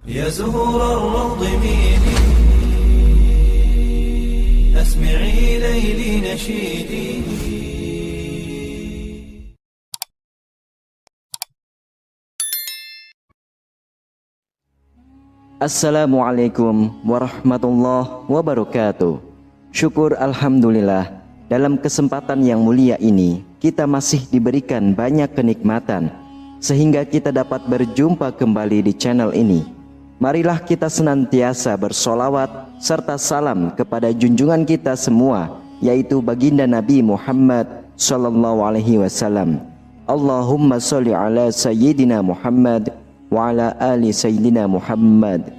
يا زهور الروض ميدي أسمعي ليلي نشيدي. Assalamualaikum warahmatullahi wabarakatuh. Syukur alhamdulillah, dalam kesempatan yang mulia ini kita masih diberikan banyak kenikmatan sehingga kita dapat berjumpa kembali di channel ini. Marilah kita senantiasa bersolawat serta salam kepada junjungan kita semua, yaitu baginda Nabi Muhammad sallallahu alaihi wasallam. Allahumma sholli ala sayyidina Muhammad wa ala ali sayyidina Muhammad.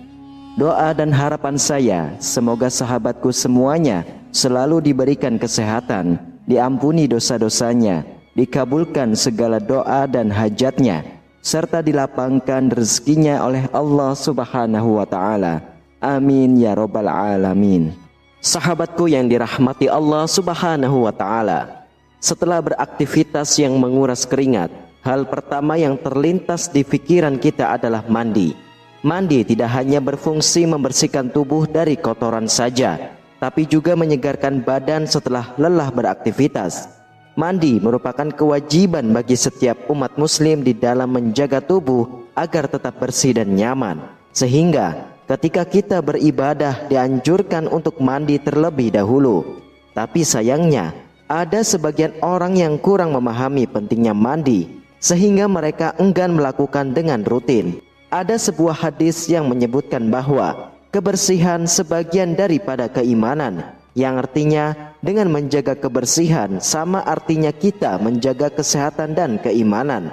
Doa dan harapan saya, semoga sahabatku semuanya selalu diberikan kesehatan, diampuni dosa-dosanya, dikabulkan segala doa dan hajatnya, serta dilapangkan rezekinya oleh Allah Subhanahu wa ta'ala. Amin ya rabbal alamin. Sahabatku yang dirahmati Allah Subhanahu wa ta'ala, setelah beraktivitas yang menguras keringat, hal pertama yang terlintas di pikiran kita adalah mandi. Mandi tidak hanya berfungsi membersihkan tubuh dari kotoran saja, tapi juga menyegarkan badan setelah lelah beraktivitas. Mandi merupakan kewajiban bagi setiap umat muslim di dalam menjaga tubuh agar tetap bersih dan nyaman. Sehingga ketika kita beribadah dianjurkan untuk mandi terlebih dahulu. Tapi sayangnya ada sebagian orang yang kurang memahami pentingnya mandi, sehingga mereka enggan melakukan dengan rutin. Ada sebuah hadis yang menyebutkan bahwa kebersihan sebagian daripada keimanan, yang artinya dengan menjaga kebersihan sama artinya kita menjaga kesehatan dan keimanan.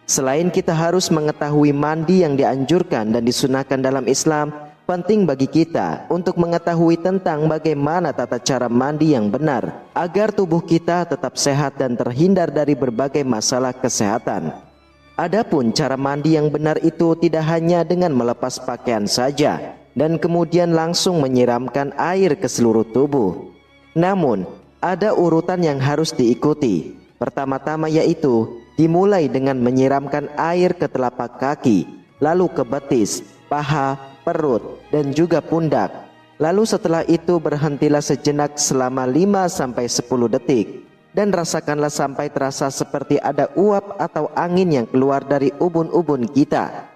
Selain kita harus mengetahui mandi yang dianjurkan dan disunahkan dalam Islam, penting bagi kita untuk mengetahui tentang bagaimana tata cara mandi yang benar agar tubuh kita tetap sehat dan terhindar dari berbagai masalah kesehatan. Adapun cara mandi yang benar itu tidak hanya dengan melepas pakaian saja dan kemudian langsung menyiramkan air ke seluruh tubuh. Namun ada urutan yang harus diikuti. Pertama-tama yaitu dimulai dengan menyiramkan air ke telapak kaki, lalu ke betis, paha, perut, dan juga pundak. Lalu setelah itu berhentilah sejenak selama 5-10 detik dan rasakanlah sampai terasa seperti ada uap atau angin yang keluar dari ubun-ubun kita.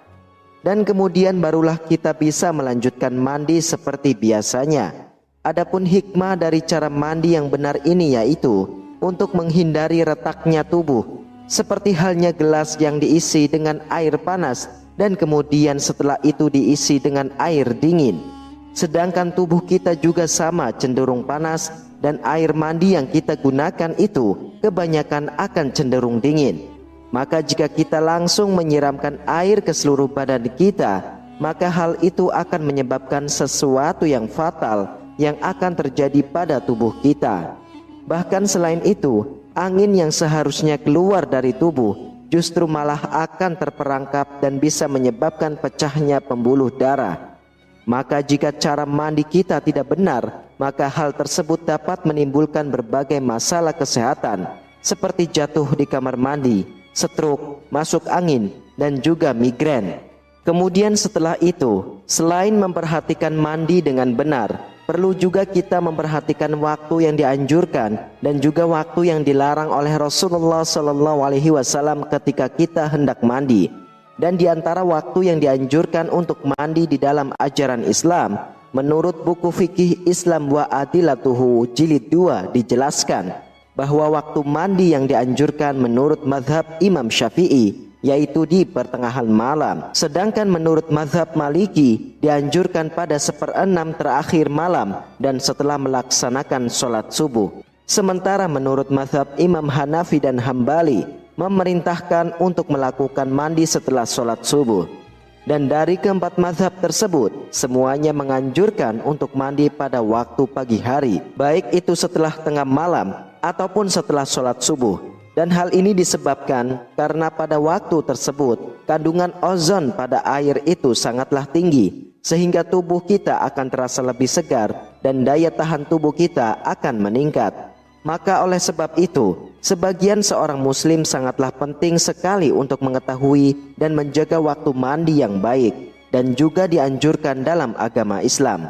Dan kemudian barulah kita bisa melanjutkan mandi seperti biasanya. Adapun hikmah dari cara mandi yang benar ini yaitu untuk menghindari retaknya tubuh, seperti halnya gelas yang diisi dengan air panas dan kemudian setelah itu diisi dengan air dingin. Sedangkan tubuh kita juga sama cenderung panas dan air mandi yang kita gunakan itu kebanyakan akan cenderung dingin. Maka jika kita langsung menyiramkan air ke seluruh badan kita, maka hal itu akan menyebabkan sesuatu yang fatal yang akan terjadi pada tubuh kita. Bahkan selain itu, angin yang seharusnya keluar dari tubuh justru malah akan terperangkap dan bisa menyebabkan pecahnya pembuluh darah. Maka jika cara mandi kita tidak benar, maka hal tersebut dapat menimbulkan berbagai masalah kesehatan seperti jatuh di kamar mandi, stroke, masuk angin, dan juga migrain. Kemudian setelah itu, selain memperhatikan mandi dengan benar, perlu juga kita memperhatikan waktu yang dianjurkan dan juga waktu yang dilarang oleh Rasulullah SAW ketika kita hendak mandi. Dan di antara waktu yang dianjurkan untuk mandi di dalam ajaran Islam, menurut buku fikih Islam wa Adilatuhu jilid 2 dijelaskan bahwa waktu mandi yang dianjurkan menurut mazhab Imam Syafi'i yaitu di pertengahan malam, sedangkan menurut mazhab Maliki dianjurkan pada 1/6 terakhir malam dan setelah melaksanakan sholat subuh. Sementara menurut mazhab Imam Hanafi dan Hambali memerintahkan untuk melakukan mandi setelah sholat subuh. Dan dari keempat mazhab tersebut, semuanya menganjurkan untuk mandi pada waktu pagi hari, baik itu setelah tengah malam ataupun setelah sholat subuh. Dan hal ini disebabkan karena pada waktu tersebut kandungan ozon pada air itu sangatlah tinggi, sehingga tubuh kita akan terasa lebih segar dan daya tahan tubuh kita akan meningkat. Maka oleh sebab itu, sebagian seorang muslim sangatlah penting sekali untuk mengetahui dan menjaga waktu mandi yang baik. dan juga dianjurkan dalam agama Islam.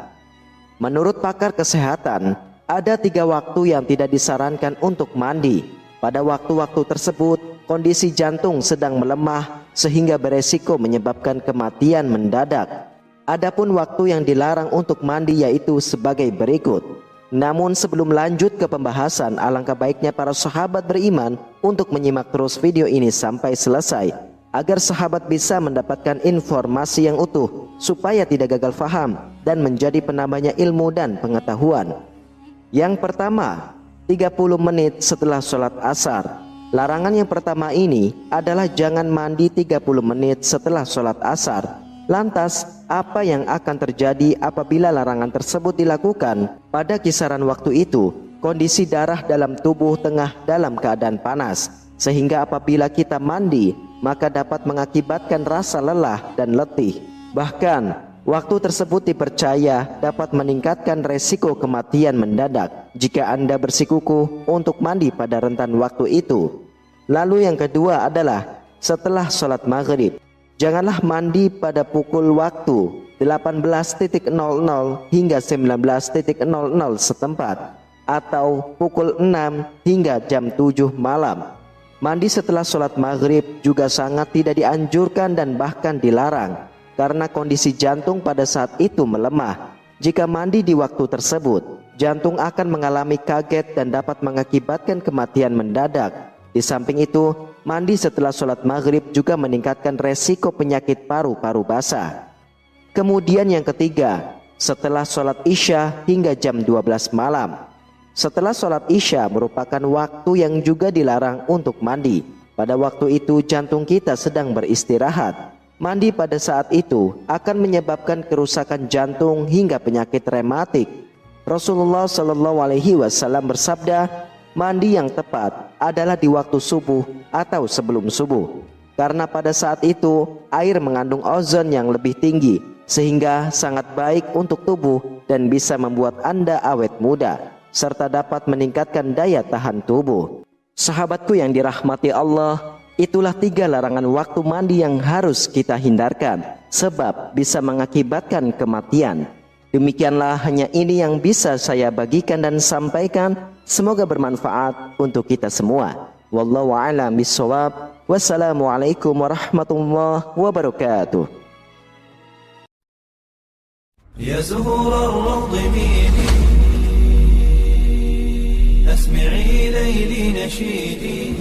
Menurut pakar kesehatan, ada 3 waktu yang tidak disarankan untuk mandi. Pada waktu-waktu tersebut, kondisi jantung sedang melemah sehingga beresiko menyebabkan kematian mendadak. Adapun waktu yang dilarang untuk mandi yaitu sebagai berikut. Namun sebelum lanjut ke pembahasan, alangkah baiknya para sahabat beriman untuk menyimak terus video ini sampai selesai, agar sahabat bisa mendapatkan informasi yang utuh, supaya tidak gagal faham dan menjadi penambahnya ilmu dan pengetahuan. Yang pertama, 30 menit setelah sholat asar. Larangan yang pertama ini adalah jangan mandi 30 menit setelah sholat asar. Lantas, apa yang akan terjadi apabila larangan tersebut dilakukan? Pada kisaran waktu itu, kondisi darah dalam tubuh tengah dalam keadaan panas, sehingga apabila kita mandi, maka dapat mengakibatkan rasa lelah dan letih. Bahkan, waktu tersebut dipercaya dapat meningkatkan resiko kematian mendadak jika Anda bersikukuh untuk mandi pada rentan waktu itu. Lalu yang kedua adalah setelah sholat maghrib. Janganlah mandi pada pukul waktu 18.00 hingga 19.00 setempat, atau pukul 6 hingga jam 7 malam. Mandi setelah sholat maghrib juga sangat tidak dianjurkan dan bahkan dilarang, karena kondisi jantung pada saat itu melemah. Jika mandi di waktu tersebut, jantung akan mengalami kaget dan dapat mengakibatkan kematian mendadak. Di samping itu, mandi setelah sholat maghrib juga meningkatkan resiko penyakit paru-paru basah. Kemudian yang ketiga, setelah sholat isya hingga jam 12 malam. Setelah sholat isya merupakan waktu yang juga dilarang untuk mandi. Pada waktu itu jantung kita sedang beristirahat. Mandi pada saat itu akan menyebabkan kerusakan jantung hingga penyakit rematik. Rasulullah SAW bersabda, mandi yang tepat adalah di waktu subuh atau sebelum subuh, karena pada saat itu air mengandung ozon yang lebih tinggi, sehingga sangat baik untuk tubuh dan bisa membuat Anda awet muda, serta dapat meningkatkan daya tahan tubuh. Sahabatku yang dirahmati Allah, itulah 3 larangan waktu mandi yang harus kita hindarkan, sebab bisa mengakibatkan kematian. Demikianlah, hanya ini yang bisa saya bagikan dan sampaikan. Semoga bermanfaat untuk kita semua. Wallahu a'lam bishawab. Wassalamualaikum warahmatullahi wabarakatuh. يا زهور الروض ميدي أسمعي ليلي نشيدي